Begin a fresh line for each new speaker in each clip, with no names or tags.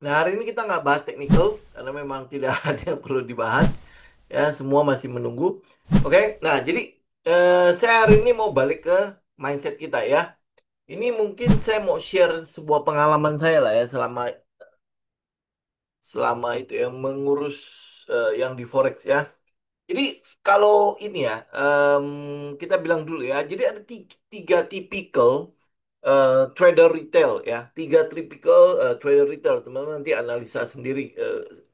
Nah, hari ini kita nggak bahas technical karena memang tidak ada yang perlu dibahas. Ya, semua masih menunggu. Oke, nah jadi saya hari ini mau balik ke mindset kita ya. Ini mungkin saya mau share sebuah pengalaman saya lah ya selama selama itu ya mengurus yang di forex ya. Jadi kalau ini ya kita bilang dulu ya. Jadi ada tiga tipikal trader retail ya, tiga tipikal trader retail. Teman-teman nanti analisa sendiri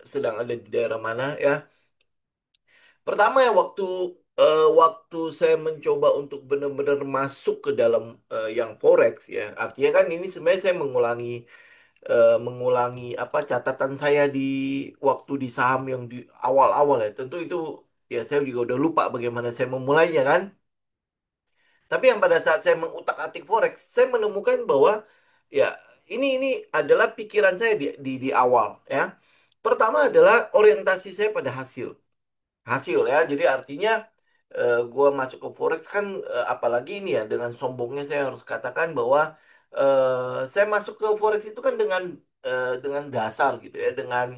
sedang ada di daerah mana ya. Pertama ya waktu saya mencoba untuk benar-benar masuk ke dalam yang forex ya. Artinya kan ini sebenarnya saya mengulangi apa catatan saya di waktu di saham yang di awal-awal ya. Tentu itu ya saya juga udah lupa bagaimana saya memulainya kan. Tapi yang pada saat saya mengutak-atik forex, saya menemukan bahwa ya ini adalah pikiran saya di awal ya. Pertama adalah orientasi saya pada hasil. Hasil ya. Jadi artinya gua masuk ke forex kan apalagi ini ya dengan sombongnya saya harus katakan bahwa saya masuk ke forex itu kan dengan dasar gitu ya, dengan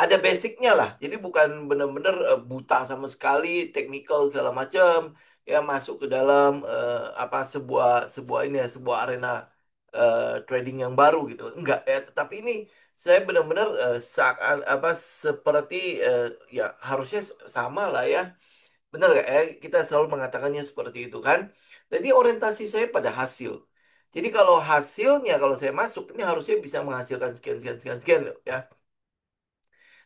ada basicnya lah. Jadi bukan benar-benar buta sama sekali, technical segala macam, ya masuk ke dalam apa sebuah sebuah ini ya, sebuah arena trading yang baru gitu. Enggak ya, tetapi ini saya benar-benar seakan apa seperti ya harusnya sama lah ya. Benar nggak ya? Kita selalu mengatakannya seperti itu kan. Jadi orientasi saya pada hasil. Jadi kalau hasilnya kalau saya masuk ini harusnya bisa menghasilkan sekian sekian sekian sekian ya.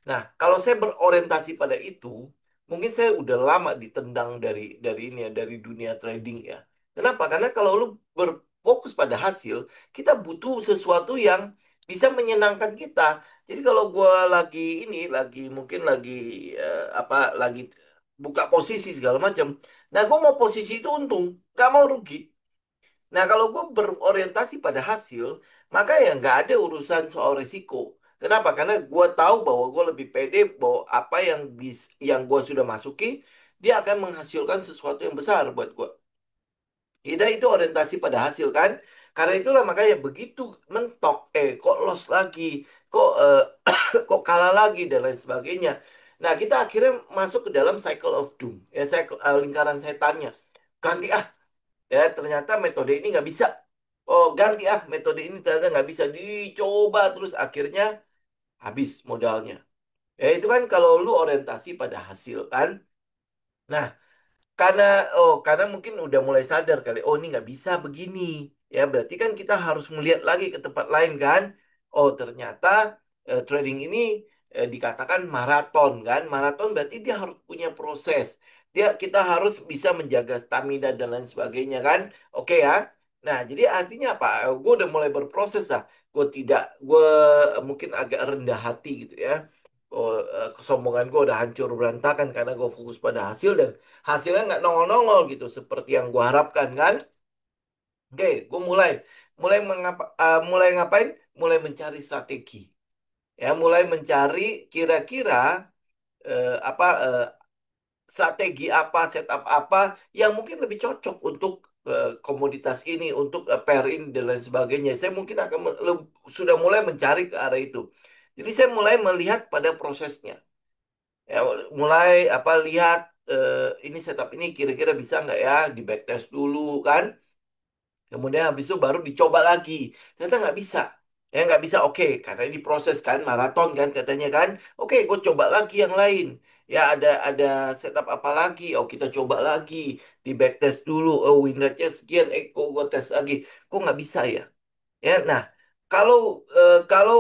Nah, kalau saya berorientasi pada itu, mungkin saya udah lama ditendang dari ini ya, dari dunia trading ya. Kenapa? Karena kalau lu berfokus pada hasil, kita butuh sesuatu yang bisa menyenangkan kita. Jadi kalau gua lagi ini, lagi mungkin lagi apa, lagi buka posisi segala macam. Nah, gua mau posisi itu untung, gak mau rugi. Nah, kalau gue berorientasi pada hasil, maka ya nggak ada urusan soal resiko. Kenapa? Karena gue tahu bahwa gue lebih pede bahwa apa yang gue sudah masuki, dia akan menghasilkan sesuatu yang besar buat gue. Itu orientasi pada hasil kan? Karena itulah makanya begitu mentok, kok loss lagi, kok kok kalah lagi dan lain sebagainya. Nah, kita akhirnya masuk ke dalam cycle of doom, ya lingkaran setannya. Ganti ya ternyata metode ini nggak bisa. Oh ganti metode ini ternyata nggak bisa, dicoba terus akhirnya habis modalnya. Ya itu kan kalau lu orientasi pada hasil kan. Nah, karena karena mungkin udah mulai sadar kali, oh ini nggak bisa begini. Ya berarti kan kita harus melihat lagi ke tempat lain kan. Oh ternyata trading ini dikatakan maraton kan. Maraton berarti dia harus punya proses. Kita harus bisa menjaga stamina dan lain sebagainya kan. Oke ya. Nah jadi artinya apa? Gue udah mulai berproses lah. Gue mungkin agak rendah hati gitu ya. Kesombongan gue udah hancur berantakan karena gue fokus pada hasil dan hasilnya nggak nongol-nongol gitu seperti yang gue harapkan kan. Oke, gue mulai ngapain? Mulai mencari strategi. Ya, mulai mencari kira-kira apa strategi apa, setup apa yang mungkin lebih cocok untuk komoditas ini, untuk pair ini dan lain sebagainya. Saya mungkin sudah mulai mencari ke arah itu. Jadi saya mulai melihat pada prosesnya. Ya, mulai apa lihat ini setup ini kira-kira bisa nggak ya di backtest dulu kan. Kemudian habis itu baru dicoba lagi. Ternyata nggak bisa. Ya nggak bisa, oke. Karena ini proses kan, maraton kan katanya kan. Oke, gue coba lagi yang lain. Ya ada setup apa lagi? Oh kita coba lagi. Di backtest dulu. Oh win rate-nya sekian. Kok gue tes lagi. Kok nggak bisa ya? Ya, nah kalau kalau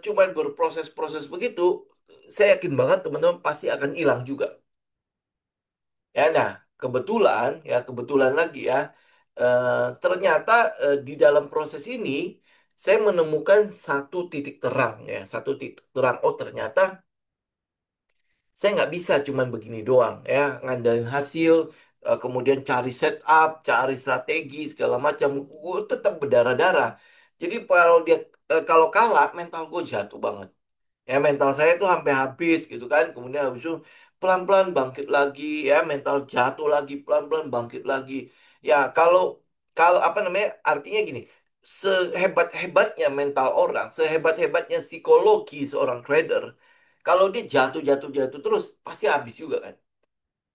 cuman berproses-proses begitu, saya yakin banget teman-teman pasti akan hilang juga. Ya, nah, kebetulan lagi ya, ternyata di dalam proses ini saya menemukan satu titik terang ya, satu titik terang. Oh, ternyata saya nggak bisa cuman begini doang ya, ngandalin hasil, kemudian cari setup, cari strategi segala macam. Gue tetap berdarah-darah. Jadi kalau kalah, mental gue jatuh banget. Ya mental saya tuh sampai habis gitu kan. Kemudian habis itu pelan-pelan bangkit lagi ya, mental jatuh lagi, pelan-pelan bangkit lagi. Ya kalau kalau apa namanya? Artinya gini, sehebat-hebatnya mental orang, sehebat-hebatnya psikologi seorang trader, kalau dia jatuh terus, pasti habis juga kan.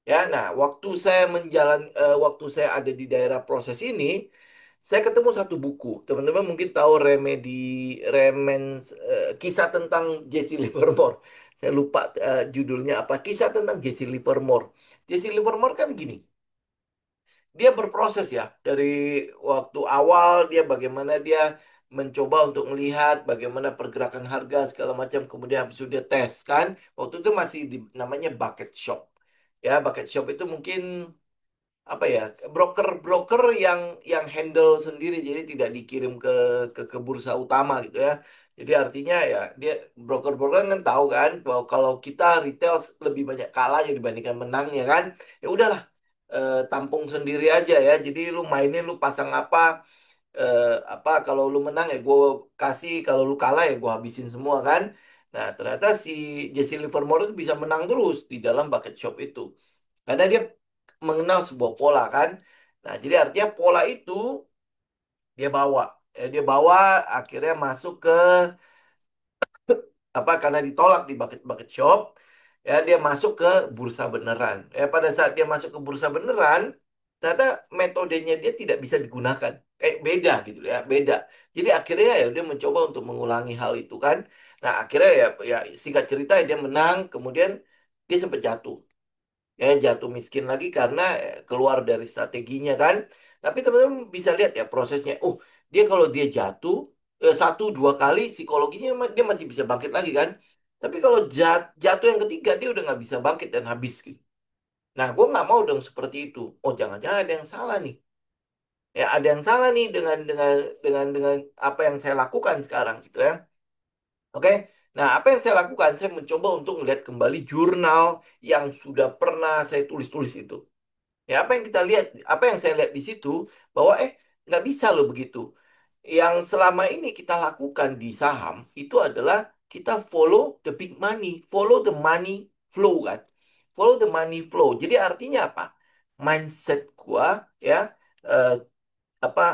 Ya, nah, waktu saya ada di daerah proses ini, saya ketemu satu buku. Teman-teman mungkin tahu kisah tentang Jesse Livermore. Saya lupa judulnya apa. Kisah tentang Jesse Livermore. Jesse Livermore kan gini, dia berproses ya dari waktu awal dia bagaimana dia mencoba untuk melihat bagaimana pergerakan harga segala macam, kemudian habis itu dia tes kan. Waktu itu masih namanya bucket shop. Ya, bucket shop itu mungkin apa ya, broker-broker yang handle sendiri, jadi tidak dikirim ke bursa utama gitu ya. Jadi artinya ya dia broker-broker kan tahu kan bahwa kalau kita retail lebih banyak kalahnya dibandingkan menangnya kan. Ya udahlah, tampung sendiri aja ya. Jadi lu mainin, lu pasang apa kalau lu menang ya gue kasih, kalau lu kalah ya gue habisin semua kan. Nah, ternyata si Jesse Livermore itu bisa menang terus di dalam bucket shop itu. Karena dia mengenal sebuah pola kan. Nah, jadi artinya pola itu dia bawa. Dia bawa akhirnya masuk ke apa, karena ditolak di bucket shop, ya dia masuk ke bursa beneran. Pada saat dia masuk ke bursa beneran, ternyata metodenya dia tidak bisa digunakan. Beda gitu ya, beda. Jadi akhirnya ya dia mencoba untuk mengulangi hal itu kan. Nah, akhirnya ya singkat cerita dia menang, kemudian dia sempat jatuh. Ya, jatuh miskin lagi karena keluar dari strateginya kan. Tapi teman-teman bisa lihat ya prosesnya. Dia kalau dia jatuh satu dua kali, psikologinya dia masih bisa bangkit lagi kan. Tapi kalau jatuh yang ketiga, dia udah nggak bisa bangkit dan habis gitu. Nah, gue nggak mau dong seperti itu. Oh, jangan-jangan ada yang salah nih. Ya, ada yang salah nih dengan apa yang saya lakukan sekarang gitu ya. Oke. Nah, apa yang saya lakukan? Saya mencoba untuk melihat kembali jurnal yang sudah pernah saya tulis-tulis itu. Ya, apa yang kita lihat, apa yang saya lihat di situ, bahwa nggak bisa loh begitu. Yang selama ini kita lakukan di saham itu adalah kita follow the big money, follow the money flow kan. Follow the money flow. Jadi artinya apa? Mindset gua ya, eh, apa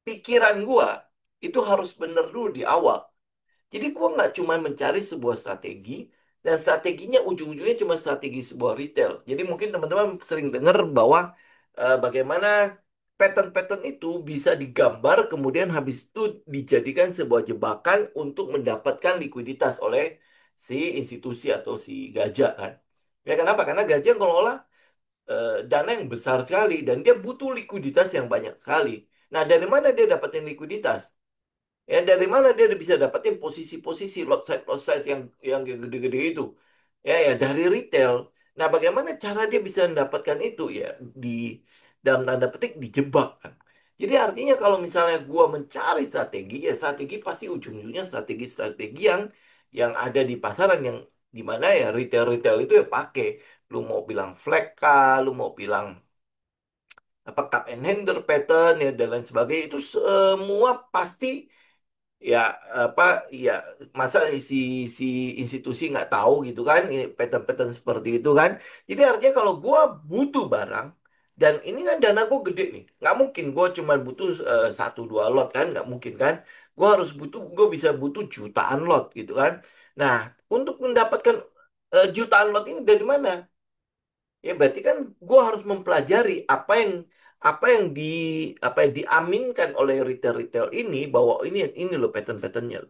pikiran gua itu harus bener dulu di awal. Jadi gue nggak cuma mencari sebuah strategi, dan strateginya ujung-ujungnya cuma strategi sebuah retail. Jadi mungkin teman-teman sering dengar bahwa bagaimana pattern-pattern itu bisa digambar, kemudian habis itu dijadikan sebuah jebakan untuk mendapatkan likuiditas oleh si institusi atau si gajah kan. Ya kenapa? Karena gajah ngelola dana yang besar sekali dan dia butuh likuiditas yang banyak sekali. Nah, dari mana dia dapetin likuiditas? Ya, dari mana dia bisa dapetin posisi-posisi lot size yang gede-gede itu? Ya, dari retail. Nah, bagaimana cara dia bisa mendapatkan itu? Ya, di dalam tanda petik dijebak kan. Jadi artinya kalau misalnya gua mencari strategi, ya strategi pasti ujung-ujungnya strategi-strategi yang ada di pasaran, yang dimana ya retail-retail itu ya pakai. Lu mau bilang flag kah, lu mau bilang apa cup and handle pattern ya dan lain sebagainya, itu semua pasti ya apa ya, masa si si institusi nggak tahu gitu kan pattern-pattern seperti itu kan. Jadi artinya kalau gua butuh barang dan ini kan dana gue gede nih, nggak mungkin gue cuma butuh satu dua lot kan, nggak mungkin kan. Gue bisa butuh jutaan lot gitu kan. Nah, untuk mendapatkan jutaan lot ini dari mana? Ya berarti kan gue harus mempelajari apa yang di apa yang diaminkan oleh retail-retail ini, bahwa ini loh pattern-patternnya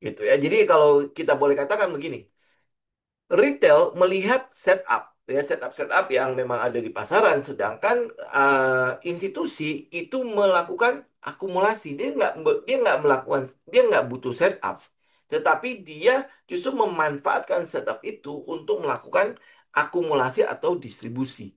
gitu ya. Jadi kalau kita boleh katakan begini, retail melihat setup yang memang ada di pasaran, sedangkan institusi itu melakukan akumulasi. Dia nggak butuh setup, tetapi dia justru memanfaatkan setup itu untuk melakukan akumulasi atau distribusi.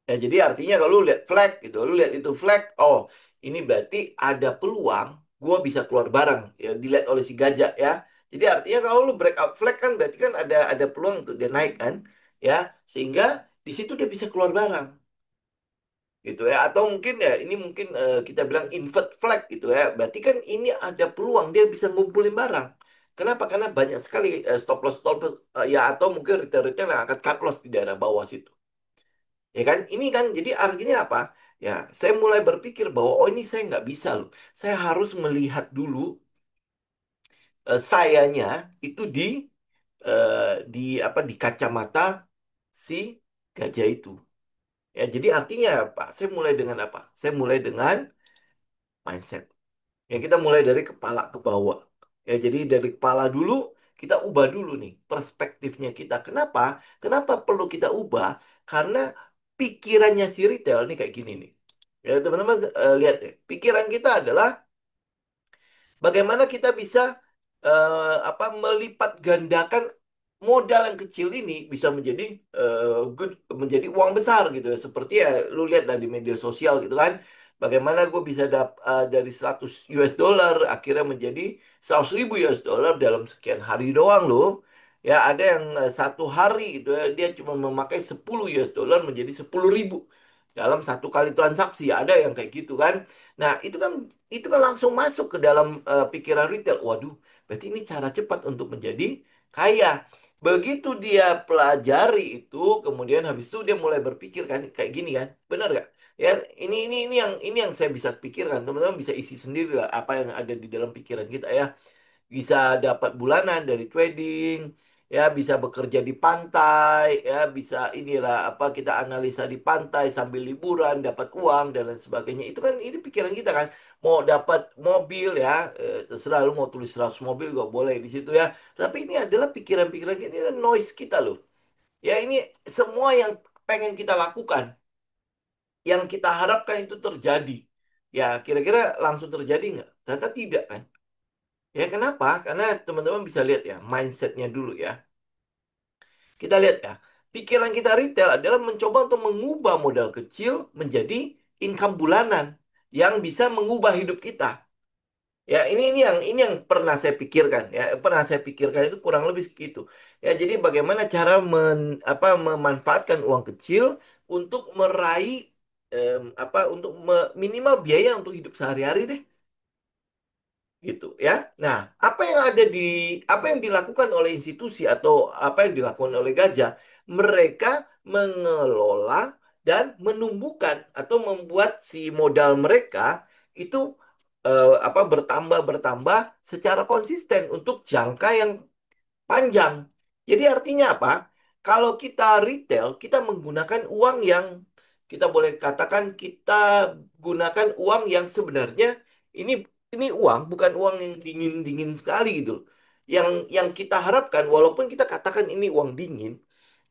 Ya, jadi artinya kalau lu lihat flag gitu, lu lihat itu flag, oh ini berarti ada peluang gua bisa keluar barang, ya dilihat oleh si gajah ya. Jadi artinya kalau lu breakout flag kan berarti kan ada peluang untuk dia naik kan, ya sehingga di situ dia bisa keluar barang gitu ya. Atau mungkin ya ini mungkin kita bilang invert flag gitu ya. Berarti kan ini ada peluang dia bisa ngumpulin barang. Kenapa? Karena banyak sekali stop loss ya, atau mungkin retail-retail yang akan cut loss di daerah bawah situ. Ya kan? Ini kan jadi artinya apa? Ya, saya mulai berpikir bahwa oh ini saya nggak bisa loh. Saya harus melihat dulu sayanya itu di apa di kacamata si gajah itu. Ya, jadi artinya apa? Saya mulai dengan apa? Saya mulai dengan mindset. Ya, kita mulai dari kepala ke bawah. Ya, jadi dari kepala dulu, kita ubah dulu nih perspektifnya kita. Kenapa? Kenapa perlu kita ubah? Karena pikirannya si retail nih kayak gini nih. Ya, teman-teman lihat ya. Pikiran kita adalah bagaimana kita bisa apa melipat gandakan modal yang kecil ini bisa menjadi menjadi uang besar gitu ya. Seperti ya lu lihat lah di media sosial gitu kan. Bagaimana gue bisa dari 100 US dollar akhirnya menjadi 100 ribu US dollar dalam sekian hari doang loh. Ya ada yang satu hari gitu ya, dia cuma memakai 10 US dollar menjadi 10 ribu dalam satu kali transaksi. Ada yang kayak gitu kan. Nah, itu kan langsung masuk ke dalam pikiran retail. Waduh, berarti ini cara cepat untuk menjadi kaya. Begitu dia pelajari itu, kemudian habis itu dia mulai berpikir kan kayak gini kan. Benar gak? Ya, ini yang saya bisa pikirkan. Teman-teman bisa isi sendiri lah apa yang ada di dalam pikiran kita ya, bisa dapat bulanan dari trading, ya bisa bekerja di pantai, ya bisa inilah apa kita analisa di pantai sambil liburan dapat uang dan lain sebagainya. Itu kan ini pikiran kita kan. Mau dapat mobil ya, terserah lu mau tulis 100 mobil juga boleh di situ ya. Tapi ini adalah pikiran-pikiran kita, ini adalah noise kita loh. Ya ini semua yang pengen kita lakukan, yang kita harapkan itu terjadi. Ya kira-kira langsung terjadi nggak? Ternyata tidak kan. Ya kenapa? Karena teman-teman bisa lihat ya, mindsetnya dulu ya. Kita lihat ya, pikiran kita retail adalah mencoba untuk mengubah modal kecil menjadi income bulanan yang bisa mengubah hidup kita. Ya, ini yang pernah saya pikirkan ya, pernah saya pikirkan itu kurang lebih segitu. Ya, jadi bagaimana cara memanfaatkan uang kecil untuk meraih untuk minimal biaya untuk hidup sehari-hari deh gitu ya. Nah, apa yang dilakukan oleh institusi atau apa yang dilakukan oleh Gajah, mereka mengelola dan menumbuhkan atau membuat si modal mereka itu bertambah bertambah secara konsisten untuk jangka yang panjang. Jadi artinya apa? Kalau kita retail, kita menggunakan uang yang kita boleh katakan kita gunakan uang yang sebenarnya ini ini uang bukan uang yang dingin-dingin sekali gitu loh. Yang kita harapkan walaupun kita katakan ini uang dingin,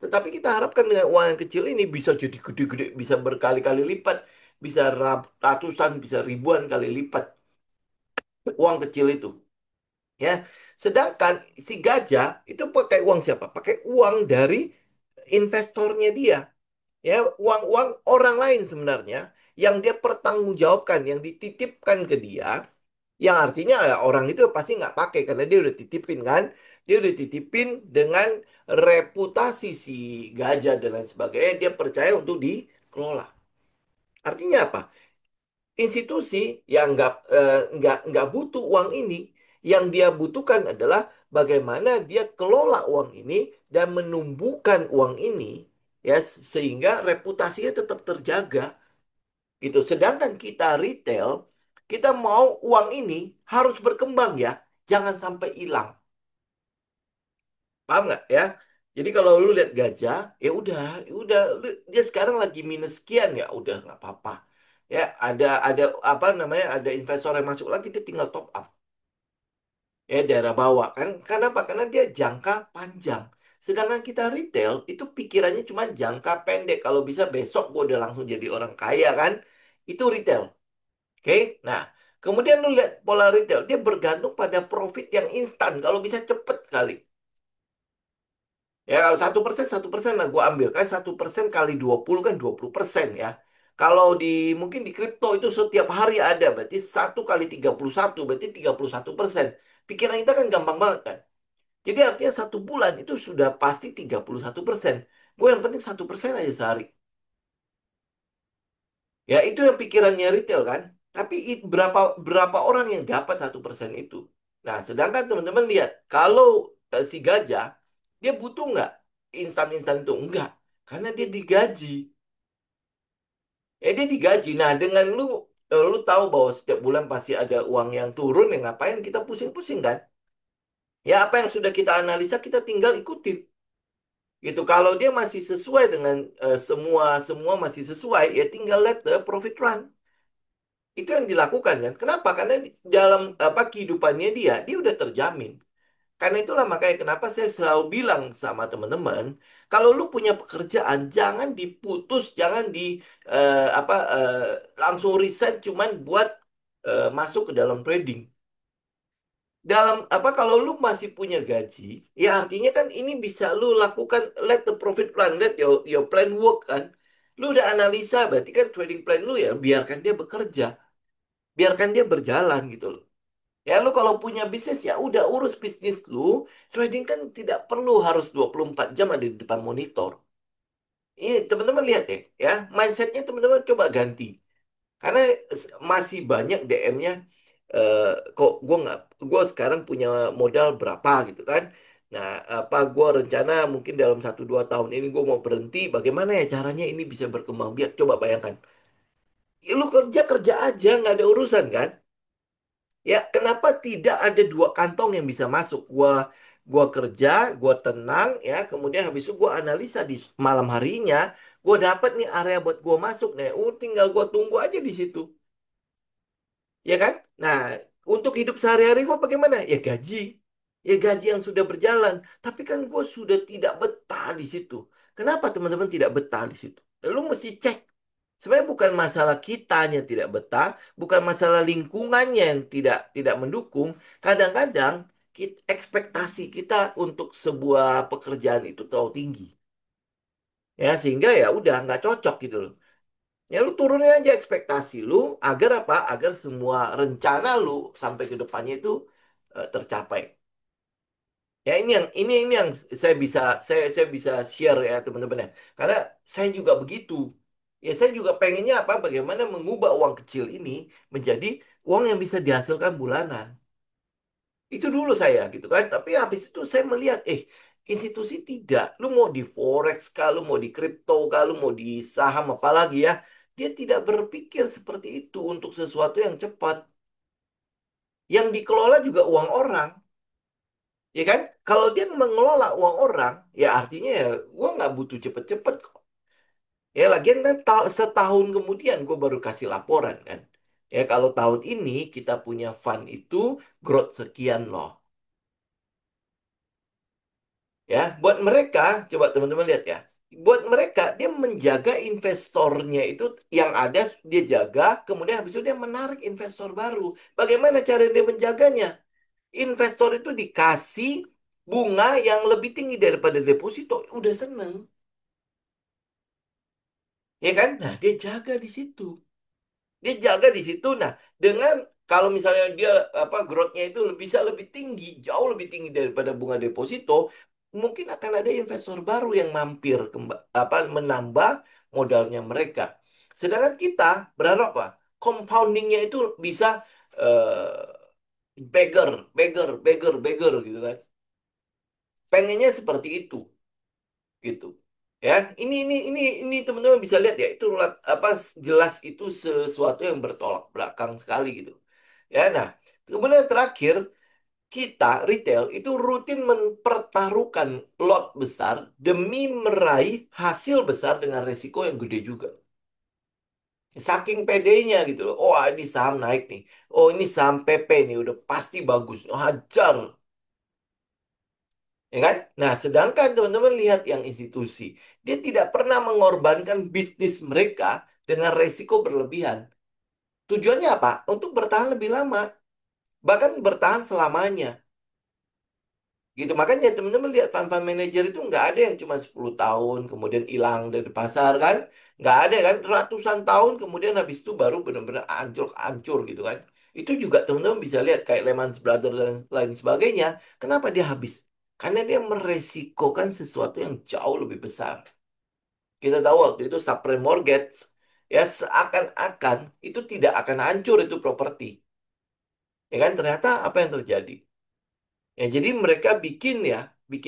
tetapi kita harapkan dengan uang yang kecil ini bisa jadi gede-gede, bisa berkali-kali lipat, bisa ratusan, bisa ribuan kali lipat uang kecil itu. Ya, sedangkan si gajah itu pakai uang siapa? Pakai uang dari investornya dia. Ya, uang-uang orang lain sebenarnya yang dia pertanggungjawabkan, yang dititipkan ke dia, yang artinya ya orang itu pasti nggak pakai karena dia udah titipin kan, dia udah titipin dengan reputasi si gajah dan lain sebagainya, dia percaya untuk dikelola. Artinya apa? Institusi yang nggak butuh uang ini, yang dia butuhkan adalah bagaimana dia kelola uang ini dan menumbuhkan uang ini ya sehingga reputasinya tetap terjaga gitu. Sedangkan kita retail, kita mau uang ini harus berkembang ya, jangan sampai hilang. Paham nggak ya? Jadi kalau lu lihat gajah, ya udah, dia sekarang lagi minus sekian ya, udah nggak apa-apa. Ya, ada apa namanya? Ada investor yang masuk lagi, dia tinggal top up. Ya, daerah bawah kan? Karena apa? Karena dia jangka panjang. Sedangkan kita retail itu pikirannya cuma jangka pendek. Kalau bisa besok gue udah langsung jadi orang kaya kan? Itu retail. Oke? Nah, kemudian lu lihat pola retail, dia bergantung pada profit yang instan. Kalau bisa cepet kali. Ya, kalau 1% lah gue ambil. Kan 1% kali 20 kan 20% ya. Kalau mungkin di kripto itu setiap hari ada. Berarti 1 kali 31 berarti 31%. Pikiran kita kan gampang banget kan. Jadi artinya 1 bulan itu sudah pasti 31%. Gue yang penting 1% aja sehari. Ya, itu yang pikirannya retail kan. Tapi berapa berapa orang yang dapat 1% itu? Nah, sedangkan teman-teman lihat, kalau si gajah, dia butuh nggak instan-instan itu? Enggak. Karena dia digaji. Dia digaji. Nah, dengan lu tahu bahwa setiap bulan pasti ada uang yang turun, ya ngapain kita pusing-pusing kan? Ya apa yang sudah kita analisa kita tinggal ikutin. Gitu. Kalau dia masih sesuai dengan semua semua masih sesuai, ya tinggal let the profit run. Itu yang dilakukan kan. Kenapa? Karena dalam apa kehidupannya dia udah terjamin. Karena itulah makanya kenapa saya selalu bilang sama teman-teman, kalau lu punya pekerjaan jangan diputus, jangan di apa langsung resign cuman buat masuk ke dalam trading. Dalam apa kalau lu masih punya gaji, ya artinya kan ini bisa lu lakukan let the profit plan, let your plan work kan. Lu udah analisa berarti kan trading plan lu ya biarkan dia bekerja, biarkan dia berjalan gitu loh. Ya lu kalau punya bisnis ya udah urus bisnis lu. Trading kan tidak perlu harus 24 jam ada di depan monitor. Ini teman-teman lihat ya, mindsetnya teman-teman coba ganti. Karena masih banyak DM-nya kok gue sekarang punya modal berapa gitu kan. Nah, apa gue rencana mungkin dalam 1 2 tahun ini gue mau berhenti. Bagaimana ya caranya ini bisa berkembang biak? Coba bayangkan. Ya, lu kerja kerja aja nggak ada urusan kan? Ya, kenapa tidak ada dua kantong yang bisa masuk? Gua kerja, gua tenang ya, kemudian habis itu gua analisa di malam harinya, gua dapat nih area buat gua masuk nih. Tinggal gua tunggu aja di situ. Ya kan? Nah, untuk hidup sehari-hari gua bagaimana? Ya gaji. Ya gaji yang sudah berjalan. Tapi kan gua sudah tidak betah di situ. Kenapa teman-teman tidak betah di situ? Lalu mesti cek. Sebenarnya bukan masalah kitanya tidak betah, bukan masalah lingkungannya yang tidak mendukung. Kadang-kadang ekspektasi kita untuk sebuah pekerjaan itu terlalu tinggi. Ya, sehingga ya udah nggak cocok gitu loh. Ya lu turunin aja ekspektasi lu agar apa? Agar semua rencana lu sampai ke depannya itu tercapai. Ya ini yang saya bisa share ya teman-teman ya. Karena saya juga begitu. Ya saya juga pengennya apa? Bagaimana mengubah uang kecil ini menjadi uang yang bisa dihasilkan bulanan. Itu dulu saya gitu kan. Tapi habis itu saya melihat, institusi tidak. Lu mau di forex kah, lu mau di kripto kah, lu mau di saham apalagi ya. Dia tidak berpikir seperti itu untuk sesuatu yang cepat. Yang dikelola juga uang orang. Ya kan? Kalau dia mengelola uang orang, ya artinya ya gue nggak butuh cepet-cepet kok. Ya lagian kan setahun kemudian gue baru kasih laporan kan. Ya kalau tahun ini kita punya fund itu growth sekian loh. Ya buat mereka, coba teman-teman lihat ya. Buat mereka dia menjaga investornya itu yang ada dia jaga, kemudian habis itu dia menarik investor baru. Bagaimana cara dia menjaganya? Investor itu dikasih bunga yang lebih tinggi daripada deposito, udah seneng, ya kan? Nah, dia jaga di situ. Dia jaga di situ. Nah, dengan kalau misalnya dia apa growth-nya itu bisa lebih tinggi, jauh lebih tinggi daripada bunga deposito, mungkin akan ada investor baru yang mampir apa menambah modalnya mereka. Sedangkan kita berharap apa? Compoundingnya itu bisa beggar, beggar, beggar, beggar gitu kan. Pengennya seperti itu. Gitu ya. Ini teman-teman bisa lihat ya itu apa jelas itu sesuatu yang bertolak belakang sekali gitu ya. Nah, kemudian terakhir kita retail itu rutin mempertaruhkan lot besar demi meraih hasil besar dengan resiko yang gede juga. Saking pedenya gitu loh. Oh, ini saham naik nih. Oh, ini saham PP nih udah pasti bagus. Oh, hajar. Ya kan? Nah, sedangkan teman-teman lihat yang institusi, dia tidak pernah mengorbankan bisnis mereka dengan resiko berlebihan. Tujuannya apa? Untuk bertahan lebih lama, bahkan bertahan selamanya. Gitu. Makanya teman-teman lihat fund-fund manager itu nggak ada yang cuma 10 tahun kemudian hilang dari pasar kan. Nggak ada kan. Ratusan tahun kemudian habis itu baru benar-benar hancur gitu kan. Itu juga teman-teman bisa lihat kayak Lehman Brothers dan lain sebagainya. Kenapa dia habis? Karena dia meresikokan sesuatu yang jauh lebih besar. Kita tahu waktu itu subprime mortgage ya seakan-akan itu tidak akan hancur itu properti. Ya kan ternyata apa yang terjadi? Ya jadi mereka bikin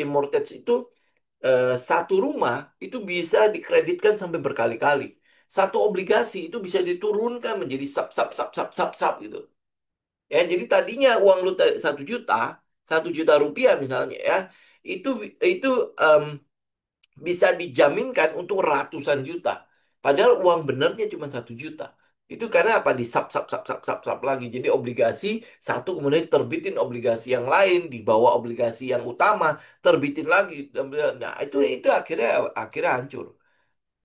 mortgage itu satu rumah itu bisa dikreditkan sampai berkali-kali. Satu obligasi itu bisa diturunkan menjadi sub gitu. Ya, jadi tadinya uang lu 1 juta, 1 juta rupiah misalnya ya, itu itu em, bisa dijaminkan untuk ratusan juta. Padahal uang benernya cuma 1 juta. Itu karena apa? Di sub lagi. Jadi obligasi satu kemudian terbitin obligasi yang lain, di bawah obligasi yang utama, terbitin lagi. Nah, itu akhirnya akhirnya hancur.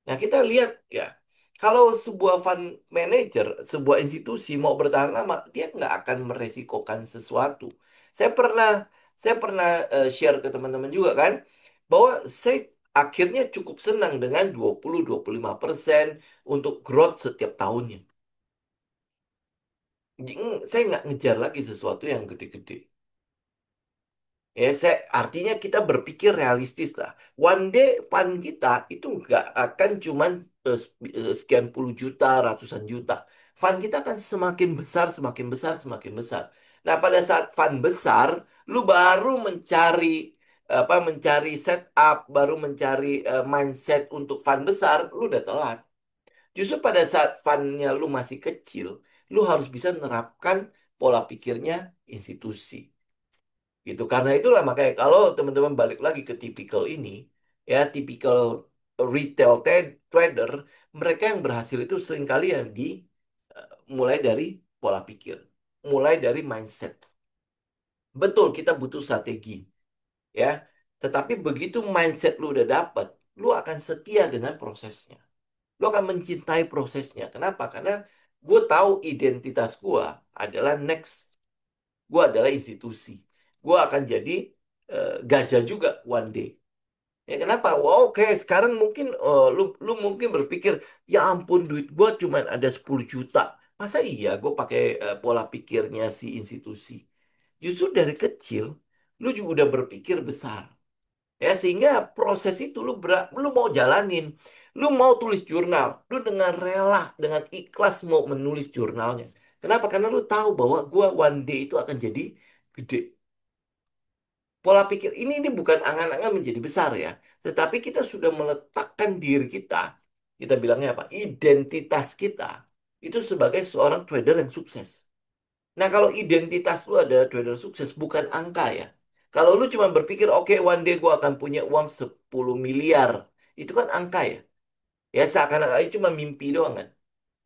Nah, kita lihat ya, kalau sebuah fund manager, sebuah institusi mau bertahan lama, dia nggak akan meresikokan sesuatu. Saya pernah saya pernah share ke teman-teman juga kan, bahwa saya akhirnya cukup senang dengan 20-25% untuk growth setiap tahunnya. Jadi, saya nggak ngejar lagi sesuatu yang gede-gede. Ya, artinya kita berpikir realistis lah. One day fund kita itu nggak akan cuman sekian puluh juta, ratusan juta. Fund kita akan semakin besar, semakin besar, semakin besar. Nah, pada saat fund besar, lu baru mencari setup, baru mencari mindset untuk fund besar, lu udah telat. Justru pada saat fundnya lu masih kecil, lu harus bisa menerapkan pola pikirnya institusi gitu. Karena itulah makanya kalau teman-teman balik lagi ke tipikal ini, ya tipikal retail trader, mereka yang berhasil itu seringkali yang mulai dari pola pikir, mulai dari mindset. Betul kita butuh strategi, ya. Tetapi begitu mindset lu udah dapet, lu akan setia dengan prosesnya. Lu akan mencintai prosesnya. Kenapa? Karena gue tahu identitas gue adalah next. Gue adalah institusi. Gue akan jadi gajah juga one day. Ya kenapa? Wah, oke, sekarang mungkin lu mungkin berpikir, ya ampun duit gue cuma ada 10 juta. Masa iya gue pakai pola pikirnya si institusi? Justru dari kecil lu juga udah berpikir besar. Ya sehingga proses itu lu mau jalanin. Lu mau tulis jurnal, lu dengan rela, dengan ikhlas mau menulis jurnalnya. Kenapa? Karena lu tahu bahwa gua one day itu akan jadi gede. Pola pikir ini bukan angan-angan menjadi besar ya, tetapi kita sudah meletakkan diri kita bilangnya apa? Identitas kita itu sebagai seorang trader yang sukses. Nah, kalau identitas lu adalah trader sukses, bukan angka ya. Kalau lu cuma berpikir, oke, one day gua akan punya uang 10 miliar. Itu kan angka ya. Ya, seakan-akan itu cuma mimpi doang kan.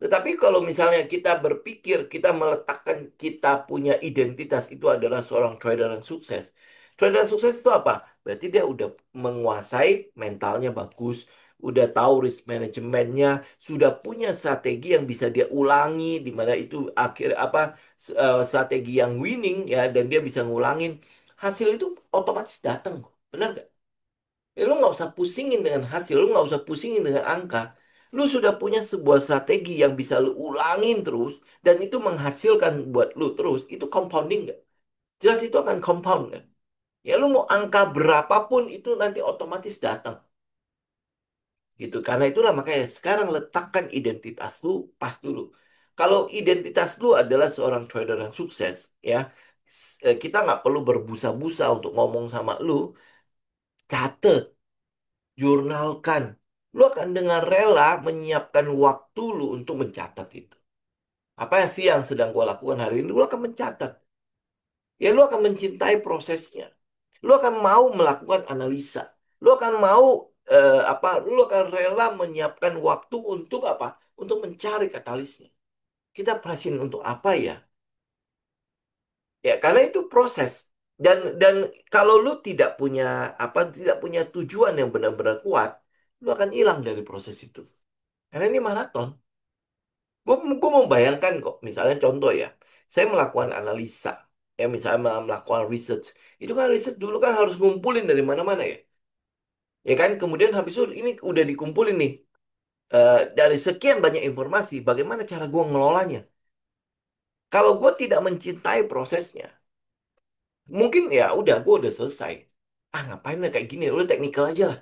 Tetapi kalau misalnya kita berpikir, kita meletakkan kita punya identitas itu adalah seorang trader yang sukses. Trader yang sukses itu apa? Berarti dia udah menguasai mentalnya bagus, udah tahu risk manajemennya, sudah punya strategi yang bisa dia ulangi, di mana itu akhir strategi yang winning ya, dan dia bisa ngulangin. Hasil itu otomatis datang, benar nggak? Ya, lu nggak usah pusingin dengan hasil, lu nggak usah pusingin dengan angka. Lu sudah punya sebuah strategi yang bisa lu ulangin terus, dan itu menghasilkan buat lu terus. Itu compounding nggak? Jelas itu akan compound kan? Ya lu mau angka berapapun itu nanti otomatis datang. Gitu. Karena itulah makanya sekarang letakkan identitas lu pas dulu. Kalau identitas lu adalah seorang trader yang sukses, ya kita nggak perlu berbusa-busa untuk ngomong sama lu. Catet, jurnalkan. Lu akan dengan rela menyiapkan waktu lu untuk mencatat itu. Apa sih yang sedang gua lakukan hari ini? Lu akan mencatat. Ya, lu akan mencintai prosesnya. Lu akan mau melakukan analisa. Lu akan mau lu akan rela menyiapkan waktu untuk apa? Untuk mencari katalisnya. Kita present untuk apa ya? Ya, karena itu proses. Dan kalau lu tidak punya tujuan yang benar-benar kuat, lu akan hilang dari proses itu. Karena ini maraton. Gue mau bayangkan kok, misalnya contoh ya, saya melakukan analisa, ya misalnya melakukan research. Itu kan research dulu kan harus ngumpulin dari mana-mana ya. Ya kan, kemudian habis itu ini udah dikumpulin nih. Dari sekian banyak informasi, bagaimana cara gue ngelolanya? Kalau gue tidak mencintai prosesnya, mungkin ya udah gue udah selesai. Ah ngapain lah kayak gini, udah teknikal aja lah.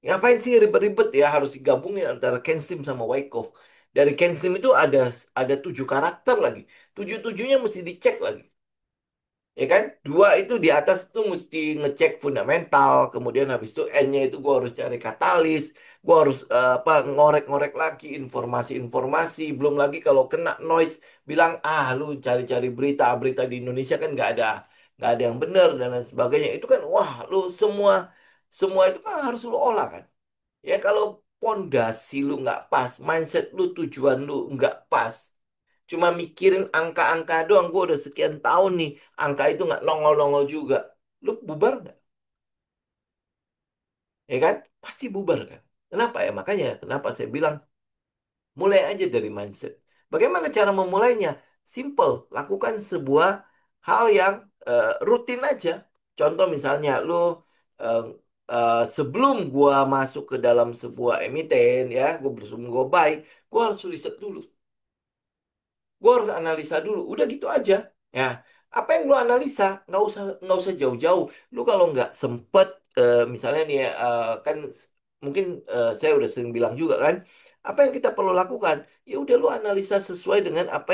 Ngapain sih ribet-ribet ya harus digabungin antara Kenslim sama Wyckoff. Dari Kenslim itu ada 7 karakter lagi. Tujuh-tujuhnya mesti dicek lagi. Ya kan? Dua itu di atas itu mesti ngecek fundamental, kemudian habis itu N-nya itu gue harus cari katalis, gue harus apa ngorek-ngorek lagi informasi-informasi, belum lagi kalau kena noise bilang lu cari-cari berita di Indonesia kan nggak ada yang benar dan lain sebagainya. Itu kan wah lu semua semua itu kan harus lu olah kan. Ya kalau pondasi lu nggak pas, mindset lu, tujuan lu nggak pas, cuma mikirin angka-angka doang. Gue udah sekian tahun nih, angka itu nggak nongol-nongol juga. Lu bubar nggak? Ya kan? Pasti bubar kan? Kenapa ya? Makanya kenapa saya bilang mulai aja dari mindset. Bagaimana cara memulainya? Simple, lakukan sebuah hal yang rutin aja. Contoh misalnya, lu eh, sebelum gua masuk ke dalam sebuah emiten, ya, gua sebelum gua buy, gua harus riset dulu. Gue harus analisa dulu. Udah gitu aja. Ya, apa yang lu analisa? Nggak usah jauh-jauh. Lu kalau nggak sempet, misalnya nih, ya, kan mungkin saya udah sering bilang juga kan, apa yang kita perlu lakukan? Ya udah lu analisa sesuai dengan apa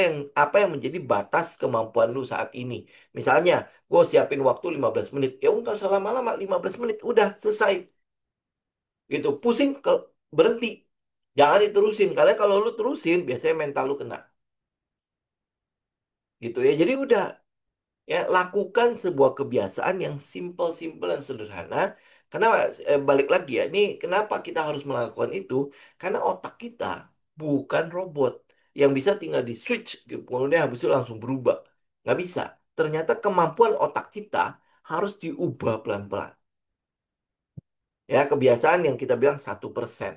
yang menjadi batas kemampuan lu saat ini. Misalnya, gue siapin waktu 15 menit. Ya nggak usah lama-lama, 15 menit. Udah selesai. Gitu. Pusing ke berhenti. Jangan diterusin. Karena kalau lu terusin, biasanya mental lu kena. Gitu ya. Jadi udah. Ya, lakukan sebuah kebiasaan yang simple-simple dan sederhana. Karena balik lagi ya, ini kenapa kita harus melakukan itu? Karena otak kita bukan robot yang bisa tinggal di switch, gitu, kemudian habis itu langsung berubah. Nggak bisa. Ternyata kemampuan otak kita harus diubah pelan-pelan. Ya, kebiasaan yang kita bilang 1%.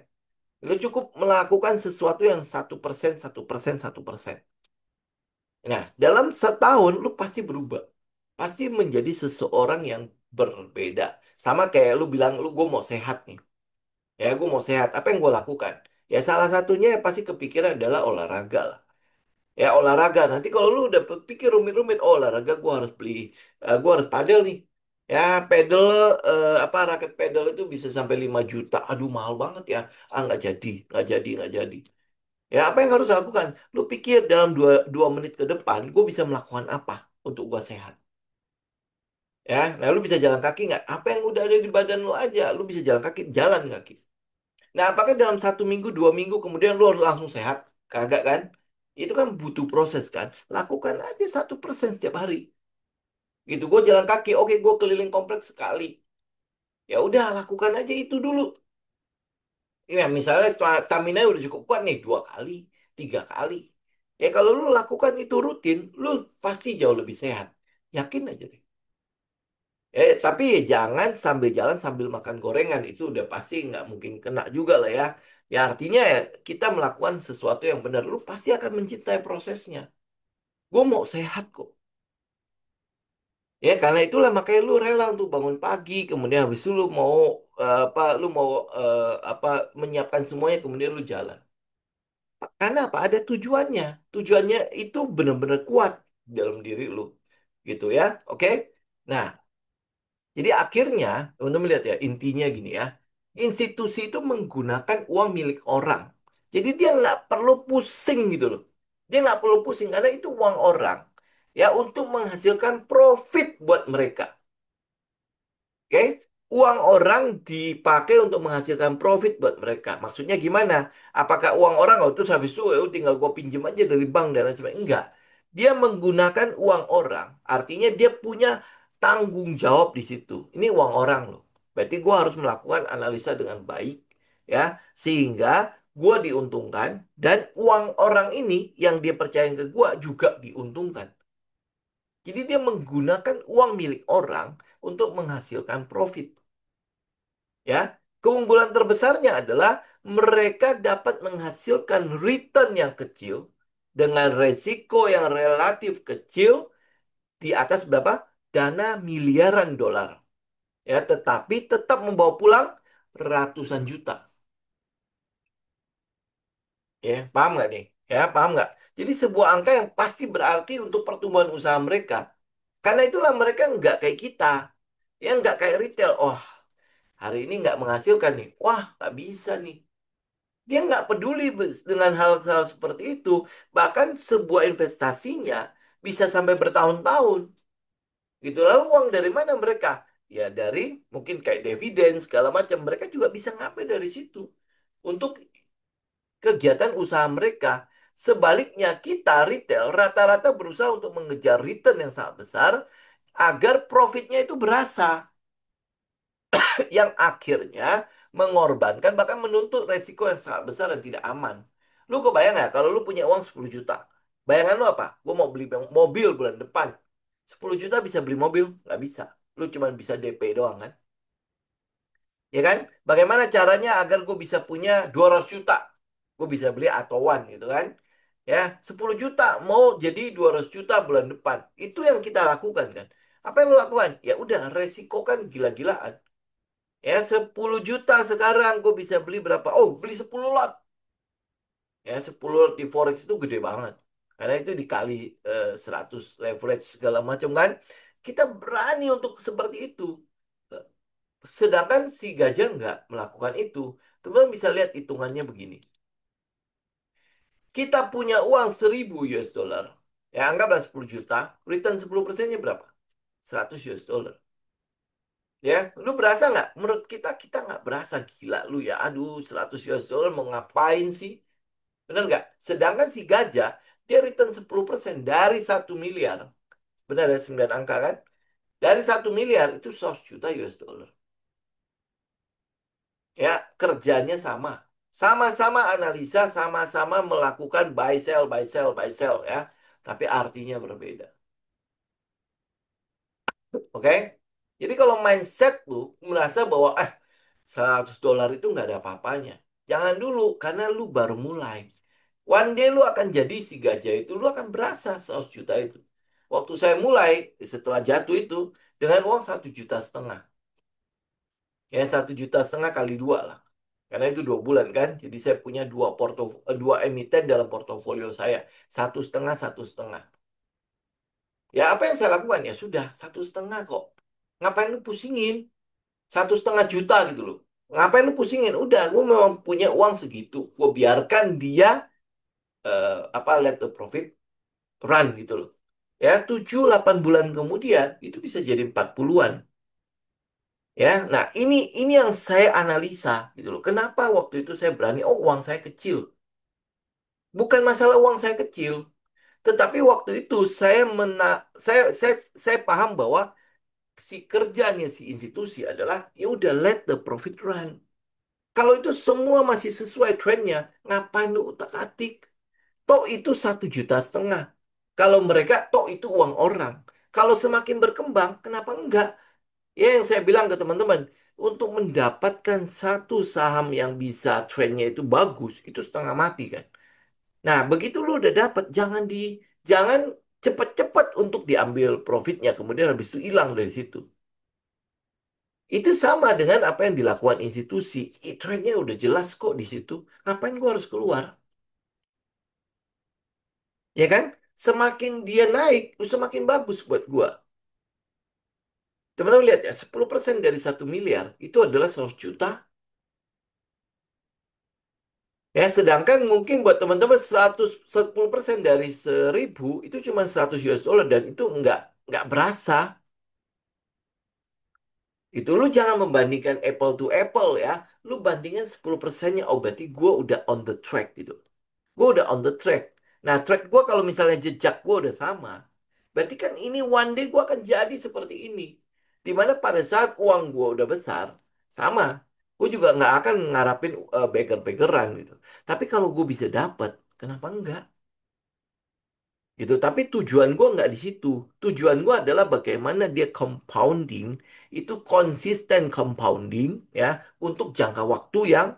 Lu cukup melakukan sesuatu yang 1%, 1%, 1%. Nah, dalam setahun lu pasti berubah. Pasti menjadi seseorang yang berbeda. Sama kayak lu bilang, gue mau sehat nih. Ya, gue mau sehat. Apa yang gue lakukan? Ya, salah satunya yang pasti kepikiran adalah olahraga lah. Ya, olahraga. Nanti kalau lu udah pikir rumit-rumit, oh olahraga gue harus beli, gue harus padel nih. Ya, pedal, apa, raket pedal itu bisa sampai 5 juta. Aduh, mahal banget ya. Nggak jadi, nggak jadi, nggak jadi. Ya, apa yang harus lakukan? Lu pikir dalam dua menit ke depan, gue bisa melakukan apa untuk gue sehat? Ya, nah lu bisa jalan kaki nggak? Apa yang udah ada di badan lu aja, lu bisa jalan kaki, jalan kaki. Nah, apakah dalam 1 minggu, 2 minggu kemudian lu harus langsung sehat? Kagak kan? Itu kan butuh proses kan. Lakukan aja 1% setiap hari. Gitu, gue jalan kaki, oke, gue keliling kompleks sekali. Ya udah, lakukan aja itu dulu. Ya, misalnya stamina udah cukup kuat nih, 2 kali, 3 kali. Ya kalau lu lakukan itu rutin, lu pasti jauh lebih sehat. Yakin aja deh. Tapi jangan sambil jalan sambil makan gorengan. Itu udah pasti nggak mungkin kena juga lah ya. Ya artinya ya kita melakukan sesuatu yang benar. Lu pasti akan mencintai prosesnya. Gue mau sehat kok. Ya karena itulah makanya lu rela untuk bangun pagi. Kemudian habis itu lu mau apa? Lu mau apa? Menyiapkan semuanya. Kemudian lu jalan. Karena apa? Ada tujuannya. Tujuannya itu benar-benar kuat dalam diri lu. Gitu ya. Oke? Nah. Jadi akhirnya, teman-teman lihat ya, intinya gini ya. Institusi itu menggunakan uang milik orang. Jadi dia nggak perlu pusing gitu loh. Dia nggak perlu pusing karena itu uang orang. Ya, untuk menghasilkan profit buat mereka. Oke, uang orang dipakai untuk menghasilkan profit buat mereka. Maksudnya gimana? Apakah uang orang, oh terus habis itu tinggal gue pinjem aja dari bank dan lain sebagainya? Enggak. Dia menggunakan uang orang. Artinya dia punya tanggung jawab di situ. Ini uang orang loh. Berarti gue harus melakukan analisa dengan baik, ya, sehingga gue diuntungkan dan uang orang ini yang dia percayain ke gue juga diuntungkan. Jadi dia menggunakan uang milik orang untuk menghasilkan profit. Ya, keunggulan terbesarnya adalah mereka dapat menghasilkan return yang kecil dengan resiko yang relatif kecil di atas berapa? Dana miliaran dolar. Ya, tetapi tetap membawa pulang ratusan juta. Ya, paham nggak nih? Ya, paham nggak? Jadi sebuah angka yang pasti berarti untuk pertumbuhan usaha mereka. Karena itulah mereka nggak kayak kita. Ya, nggak kayak retail. Oh, hari ini nggak menghasilkan nih. Wah, nggak bisa nih. Dia nggak peduli dengan hal-hal seperti itu. Bahkan sebuah investasinya bisa sampai bertahun-tahun. Gitu. Lalu uang dari mana mereka? Ya dari mungkin kayak dividen segala macam. Mereka juga bisa ngambil dari situ untuk kegiatan usaha mereka. Sebaliknya kita retail rata-rata berusaha untuk mengejar return yang sangat besar agar profitnya itu berasa yang akhirnya mengorbankan bahkan menuntut resiko yang sangat besar dan tidak aman. Lu kebayang nggak kalau lu punya uang 10 juta? Bayangan lu apa? Gue mau beli mobil bulan depan. 10 juta bisa beli mobil? Nggak bisa. Lu cuma bisa DP doang kan? Ya kan? Bagaimana caranya agar gue bisa punya 200 juta? Gue bisa beli atowan gitu kan? Ya, 10 juta mau jadi 200 juta bulan depan. Itu yang kita lakukan kan? Apa yang lu lakukan? Ya udah, resiko kan gila-gilaan. Ya, 10 juta sekarang gue bisa beli berapa? Oh, beli 10 lot. Ya, 10 lot di Forex itu gede banget. Karena itu dikali 100 leverage segala macam kan. Kita berani untuk seperti itu. Sedangkan si gajah nggak melakukan itu. Teman bisa lihat hitungannya begini. Kita punya uang 1000 US dollar. Ya, anggaplah 10 juta. Return 10%-nya berapa? 100 US dollar. Ya, lu berasa nggak? Menurut kita, kita nggak berasa gila lu ya. Aduh, 100 US dollar mau ngapain sih? Benar nggak? Sedangkan si gajah, dia return 10% dari 1 miliar. Benar ya, 9 angka kan? Dari 1 miliar, itu 100 juta US dollar. Ya, kerjanya sama. Sama-sama analisa, sama-sama melakukan buy sell, buy sell, buy sell ya. Tapi artinya berbeda. Oke? Jadi kalau mindset lu merasa bahwa 100 dolar itu nggak ada apa-apanya. Jangan dulu, karena lu baru mulai. One day lu akan jadi si gajah itu, lu akan berasa 100 juta itu. Waktu saya mulai, setelah jatuh itu, dengan uang 1,5 juta. Ya, 1,5 juta kali dua lah. Karena itu 2 bulan kan. Jadi saya punya dua emiten dalam portofolio saya. 1,5, 1,5. Ya apa yang saya lakukan? Ya sudah, 1,5 kok. Ngapain lu pusingin? 1,5 juta gitu loh. Ngapain lu pusingin? Udah, gue memang punya uang segitu. Gue biarkan dia let the profit run gitu loh. Ya, 7-8 bulan kemudian itu bisa jadi 40-an. Ya, nah ini yang saya analisa gitu loh. Kenapa waktu itu saya berani? Oh, uang saya kecil. Bukan masalah uang saya kecil, tetapi waktu itu saya paham bahwa si kerjanya si institusi adalah ya udah let the profit run. Kalau itu semua masih sesuai trennya, ngapain lu utak-atik? Toh itu 1,5 juta. Kalau mereka, toh itu uang orang. Kalau semakin berkembang, kenapa enggak? Ya yang saya bilang ke teman-teman, untuk mendapatkan satu saham yang bisa trennya itu bagus, itu setengah mati kan. Nah, begitu lu udah dapat, jangan cepat-cepat untuk diambil profitnya, kemudian habis itu hilang dari situ. Itu sama dengan apa yang dilakukan institusi. Trendnya udah jelas kok di situ. Ngapain gua harus keluar? Ya kan? Semakin dia naik, semakin bagus buat gua. Teman-teman lihat ya, 10% dari 1 miliar itu adalah 100 juta. Ya, sedangkan mungkin buat teman-teman 10% dari 1.000 itu cuma 100 US dollar dan itu nggak berasa. Itu lu jangan membandingkan apple to apple ya. Lu bandingin 10%-nya, oh berarti gue udah on the track gitu. Gue udah on the track. Nah, track gue kalau misalnya jejak gue udah sama, berarti kan ini one day gue akan jadi seperti ini. Dimana pada saat uang gue udah besar, sama. Gue juga nggak akan ngarapin beggar-beggaran gitu. Tapi kalau gue bisa dapat, kenapa enggak? Gitu. Tapi tujuan gue nggak di situ. Tujuan gue adalah bagaimana dia compounding, itu konsisten compounding ya untuk jangka waktu yang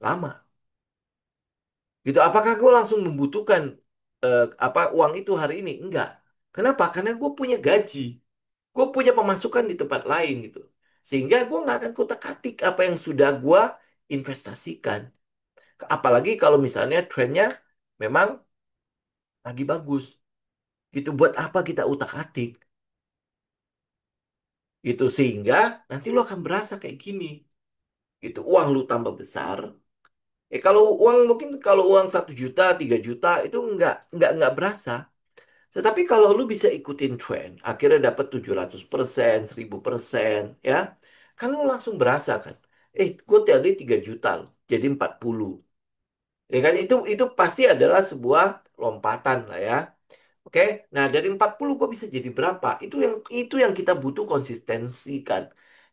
lama. Gitu. Apakah gue langsung membutuhkan uang itu hari ini? Enggak. Kenapa? Karena gue punya gaji, gue punya pemasukan di tempat lain gitu. Sehingga gue nggak akan kutak-atik apa yang sudah gue investasikan. Apalagi kalau misalnya trennya memang lagi bagus. Gitu. Buat apa kita utak-atik? Gitu sehingga nanti lu akan berasa kayak gini. Gitu. Uang lu tambah besar. Kalau uang mungkin kalau uang 1 juta, 3 juta itu nggak berasa. Tetapi kalau lu bisa ikutin tren, akhirnya dapat 700%, 1000%, ya, kan lu langsung berasa kan, gue tadi 3 juta loh, jadi 40. Ya kan, itu pasti adalah sebuah lompatan lah ya. Oke, nah dari 40 gue bisa jadi berapa? Itu yang kita butuh konsistensi kan.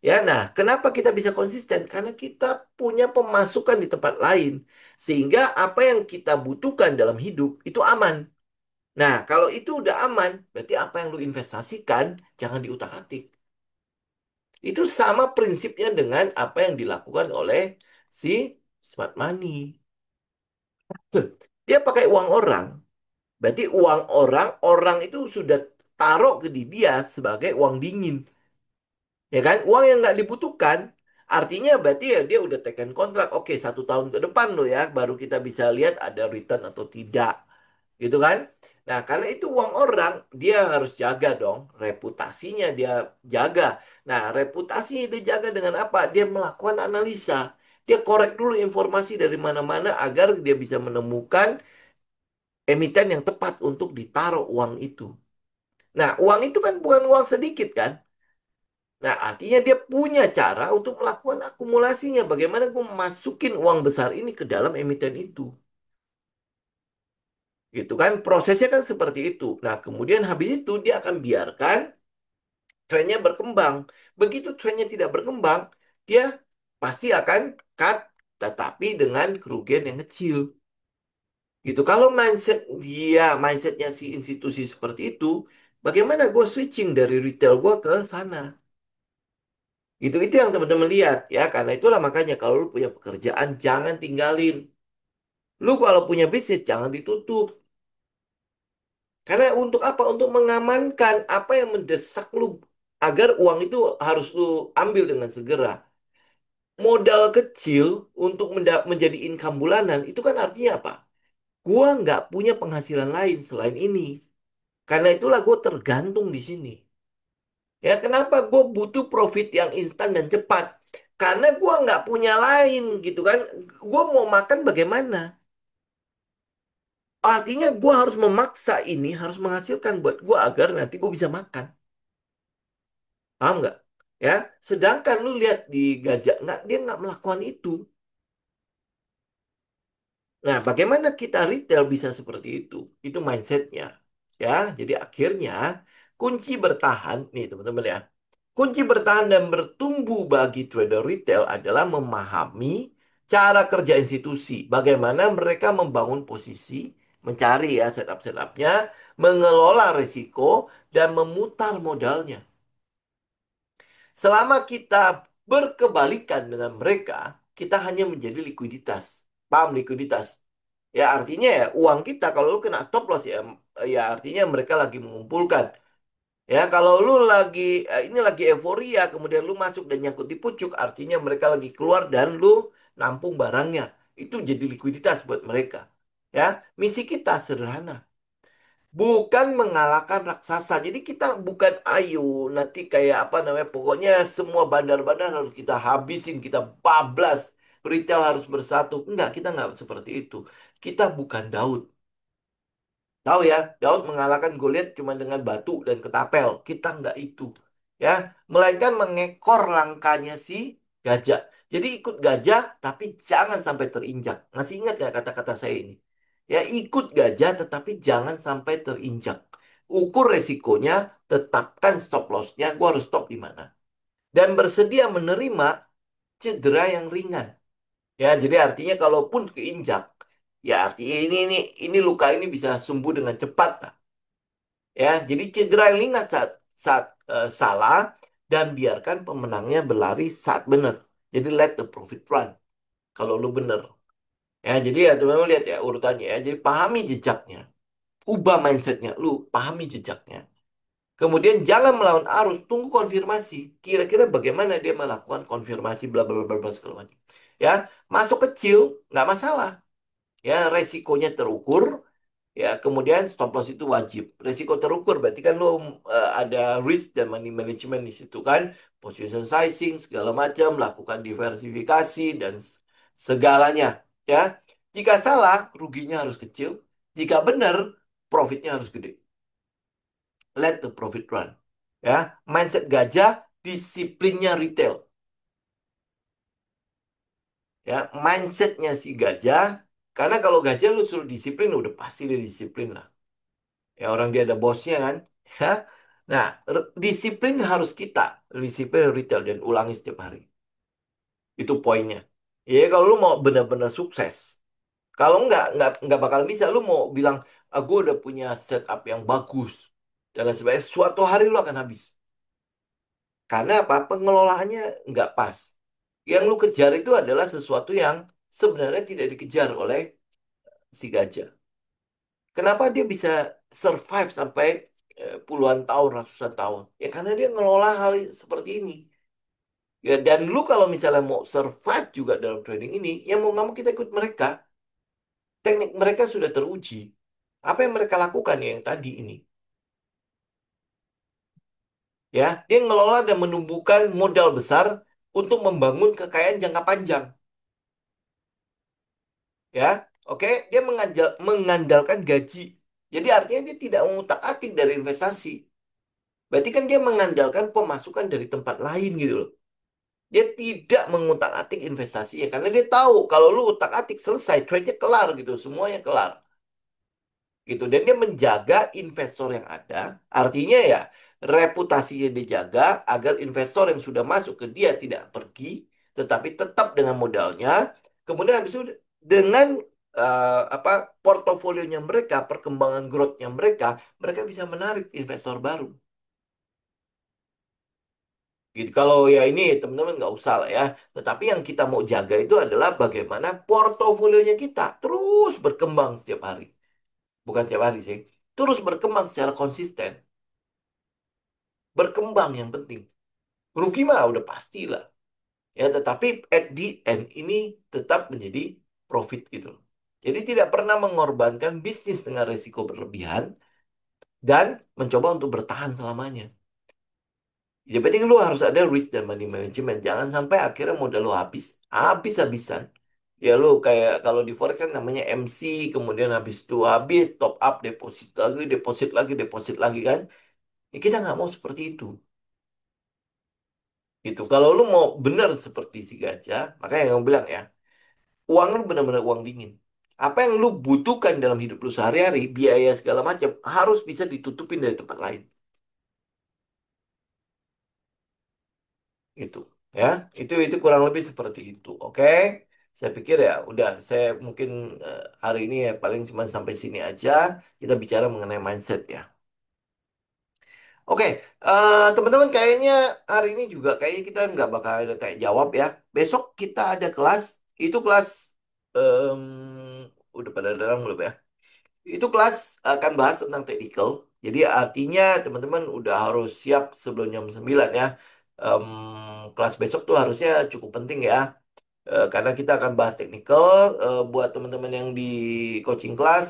Ya, nah kenapa kita bisa konsisten? Karena kita punya pemasukan di tempat lain. Sehingga apa yang kita butuhkan dalam hidup itu aman. Nah, kalau itu udah aman, berarti apa yang lu investasikan jangan diutak-atik. Itu sama prinsipnya dengan apa yang dilakukan oleh si smart money. Dia pakai uang orang. Berarti uang orang, orang itu sudah taruh ke di dia sebagai uang dingin. Ya kan? Uang yang nggak dibutuhkan, artinya berarti ya dia udah tekan kontrak. Oke, 1 tahun ke depan lo ya, baru kita bisa lihat ada return atau tidak. Gitu kan? Nah, karena itu uang orang, dia harus jaga dong. Reputasinya dia jaga. Nah, reputasinya dia jaga dengan apa? Dia melakukan analisa. Dia korek dulu informasi dari mana-mana agar dia bisa menemukan emiten yang tepat untuk ditaruh uang itu. Nah, uang itu kan bukan uang sedikit kan? Nah, artinya dia punya cara untuk melakukan akumulasinya. Bagaimana gue masukin uang besar ini ke dalam emiten itu. Gitu kan? Prosesnya kan seperti itu. Nah, kemudian habis itu dia akan biarkan trennya berkembang. Begitu trennya tidak berkembang, dia pasti akan cut, tetapi dengan kerugian yang kecil. Gitu. Kalau mindsetnya si institusi seperti itu, bagaimana gue switching dari retail gue ke sana? Itu yang teman-teman lihat ya. Karena itulah makanya kalau lu punya pekerjaan jangan tinggalin. Lu kalau punya bisnis jangan ditutup. Karena untuk apa? Untuk mengamankan apa yang mendesak lu agar uang itu harus lu ambil dengan segera. Modal kecil untuk menjadi income bulanan itu kan artinya apa? Gua nggak punya penghasilan lain selain ini. Karena itulah gue tergantung di sini. Ya, kenapa gue butuh profit yang instan dan cepat? Karena gue nggak punya lain gitu kan. Gue mau makan bagaimana? Artinya gue harus memaksa ini, harus menghasilkan buat gue agar nanti gue bisa makan. Paham nggak? Ya, sedangkan lu lihat di gajah, nggak, dia nggak melakukan itu. Nah, bagaimana kita retail bisa seperti itu? Itu mindsetnya. Ya, jadi akhirnya kunci bertahan, nih teman-teman ya. Kunci bertahan dan bertumbuh bagi trader retail adalah memahami cara kerja institusi. Bagaimana mereka membangun posisi, mencari ya setup-setupnya, mengelola risiko, dan memutar modalnya. Selama kita berkebalikan dengan mereka, kita hanya menjadi likuiditas. Paham likuiditas? Ya artinya ya uang kita kalau lu kena stop loss ya, ya artinya mereka lagi mengumpulkan. Ya, kalau lu lagi ini lagi euforia, kemudian lu masuk dan nyangkut di pucuk, artinya mereka lagi keluar dan lu nampung barangnya. Itu jadi likuiditas buat mereka. Ya, misi kita sederhana, bukan mengalahkan raksasa. Jadi kita bukan ayo nanti kayak apa namanya, pokoknya semua bandar-bandar harus kita habisin, kita bablas, retail harus bersatu. Enggak, kita enggak seperti itu. Kita bukan Daud. Tahu ya, Daud mengalahkan Goliat cuma dengan batu dan ketapel. Kita nggak itu. Ya, melainkan mengekor langkahnya si gajah. Jadi ikut gajah tapi jangan sampai terinjak. Masih ingat nggak kata-kata saya ini? Ya, ikut gajah tetapi jangan sampai terinjak. Ukur resikonya, tetapkan stop loss-nya. Gua harus stop di mana. Dan bersedia menerima cedera yang ringan. Ya, jadi artinya kalaupun keinjak, ya artinya ini luka ini bisa sembuh dengan cepat. Ya, jadi cedera yang ringan saat salah dan biarkan pemenangnya berlari saat benar. Jadi let the profit run kalau lu bener. Ya, jadi ya teman-teman lihat ya urutannya ya. Jadi pahami jejaknya, ubah mindsetnya, lu pahami jejaknya. Kemudian jangan melawan arus, tunggu konfirmasi. Kira-kira bagaimana dia melakukan konfirmasi bla bla bla bla segala macam. Ya, masuk kecil nggak masalah. Ya, resikonya terukur. Ya, kemudian stop loss itu wajib. Risiko terukur berarti kan lo ada risk dan money management di situ kan. Position sizing segala macam, lakukan diversifikasi dan segalanya, ya. Jika salah, ruginya harus kecil. Jika benar, profitnya harus gede. let the profit run. Ya, mindset gajah, disiplinnya retail. Ya, mindsetnya si gajah, karena kalau gajah lu suruh disiplin, udah pasti dia disiplin lah. Ya, orang dia ada bosnya kan. Ya, nah, disiplin harus kita, disiplin retail dan ulangi setiap hari. Itu poinnya. Ya, kalau lu mau benar-benar sukses, kalau nggak bakal bisa. Lu mau bilang, ah, gue udah punya setup yang bagus dan lain sebagainya. Suatu hari lu akan habis. Karena apa? Pengelolaannya nggak pas. Yang lu kejar itu adalah sesuatu yang sebenarnya tidak dikejar oleh si gajah. Kenapa dia bisa survive sampai puluhan tahun, ratusan tahun? Ya karena dia ngelola hal seperti ini. Ya, dan lu kalau misalnya mau survive juga dalam trading ini, ya mau nggak mau kita ikut mereka. Teknik mereka sudah teruji. Apa yang mereka lakukan ya yang tadi ini? Ya, dia ngelola dan menumbuhkan modal besar untuk membangun kekayaan jangka panjang. Ya, oke, dia mengandalkan gaji. Jadi artinya dia tidak mengutak-atik dari investasi. Berarti kan dia mengandalkan pemasukan dari tempat lain gitu loh. Dia tidak mengutak-atik investasi ya karena dia tahu kalau lu utak-atik selesai trade-nya kelar gitu, semuanya kelar. Gitu, dan dia menjaga investor yang ada, artinya ya reputasinya dijaga agar investor yang sudah masuk ke dia tidak pergi tetapi tetap dengan modalnya. Kemudian habis itu dengan apa, portofolionya mereka, perkembangan growth-nya mereka, mereka bisa menarik investor baru gitu. Kalau ya ini teman-teman nggak usah lah ya, tetapi yang kita mau jaga itu adalah bagaimana portofolionya kita terus berkembang setiap hari, bukan setiap hari sih, terus berkembang secara konsisten. Berkembang yang penting. Rugi mah udah pastilah. Ya, tetapi at the end ini tetap menjadi profit gitu loh. Jadi tidak pernah mengorbankan bisnis dengan risiko berlebihan dan mencoba untuk bertahan selamanya. Ya penting lu harus ada risk dan money management. Jangan sampai akhirnya modal lu habis. Habis-habisan. Ya lu kayak kalau di forex kan namanya MC, kemudian habis itu habis, top up, deposit lagi, deposit lagi, deposit lagi kan. Ya kita nggak mau seperti itu. Gitu. Kalau lu mau benar seperti si gajah, makanya yang bilang ya, uang lu benar-benar uang dingin. Apa yang lu butuhkan dalam hidup lu sehari-hari, biaya segala macam, harus bisa ditutupin dari tempat lain. Gitu. Ya, itu kurang lebih seperti itu. Oke. Saya pikir ya udah, saya mungkin hari ini ya paling cuma sampai sini aja. Kita bicara mengenai mindset ya. Oke, teman-teman kayaknya hari ini juga kayaknya kita nggak bakal ada tanya jawab ya. Besok kita ada kelas, itu kelas em, udah pada datang belum ya? Itu kelas akan bahas tentang technical. Jadi artinya teman-teman udah harus siap sebelum jam 9 ya. Kelas besok tuh harusnya cukup penting ya. Karena kita akan bahas technical. Buat teman-teman yang di coaching class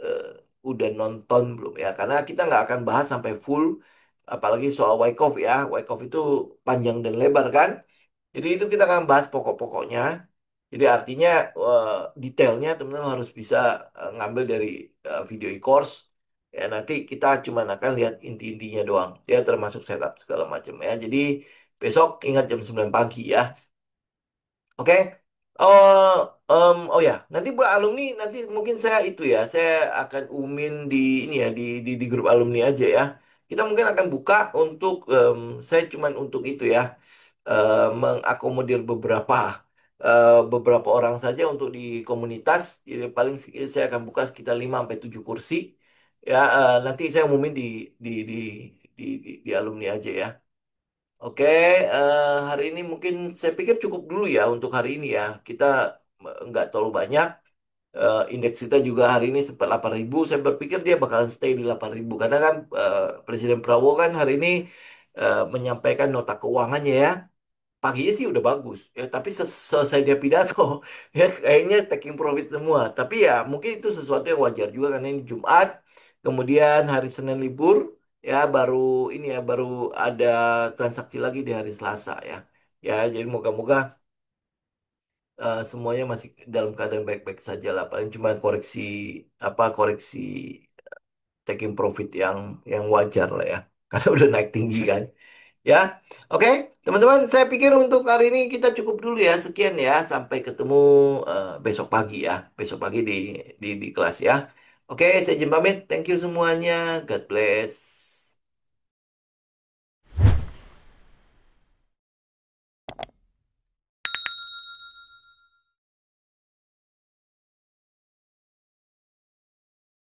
eh, udah nonton belum ya? Karena kita nggak akan bahas sampai full, apalagi soal Wyckoff ya. Wyckoff itu panjang dan lebar kan. Jadi itu kita akan bahas pokok-pokoknya. Jadi artinya detailnya teman-teman harus bisa ngambil dari video e-course. Ya nanti kita cuma akan lihat inti-intinya doang. Ya termasuk setup segala macam ya. Jadi besok ingat jam 9 pagi ya. Oke. Oh ya, nanti buat alumni nanti mungkin saya itu ya, saya akan umumin di ini ya di grup alumni aja ya. Kita mungkin akan buka untuk saya cuman untuk itu ya, mengakomodir beberapa orang saja untuk di komunitas. Jadi paling saya akan buka sekitar 5 sampai 7 kursi. Ya, nanti saya umumin di alumni aja ya. Oke, hari ini mungkin saya pikir cukup dulu ya untuk hari ini ya. Kita nggak terlalu banyak. Indeks kita juga hari ini sempat 8.000. Saya berpikir dia bakalan stay di 8.000 karena kan Presiden Prabowo kan hari ini menyampaikan nota keuangannya ya. Paginya sih udah bagus ya, tapi selesai dia pidato ya kayaknya taking profit semua. Tapi ya mungkin itu sesuatu yang wajar juga karena ini Jumat, kemudian hari Senin libur ya, baru ini ya baru ada transaksi lagi di hari Selasa ya. Ya jadi moga-moga semuanya masih dalam keadaan baik-baik saja lah. Paling cuma koreksi apa, koreksi taking profit yang wajar lah ya. Karena udah naik tinggi kan. Ya, oke, teman-teman, saya pikir untuk hari ini kita cukup dulu ya. Sekian ya, sampai ketemu besok pagi ya. Besok pagi di kelas ya. Oke, saya izin pamit. Thank you semuanya. God bless.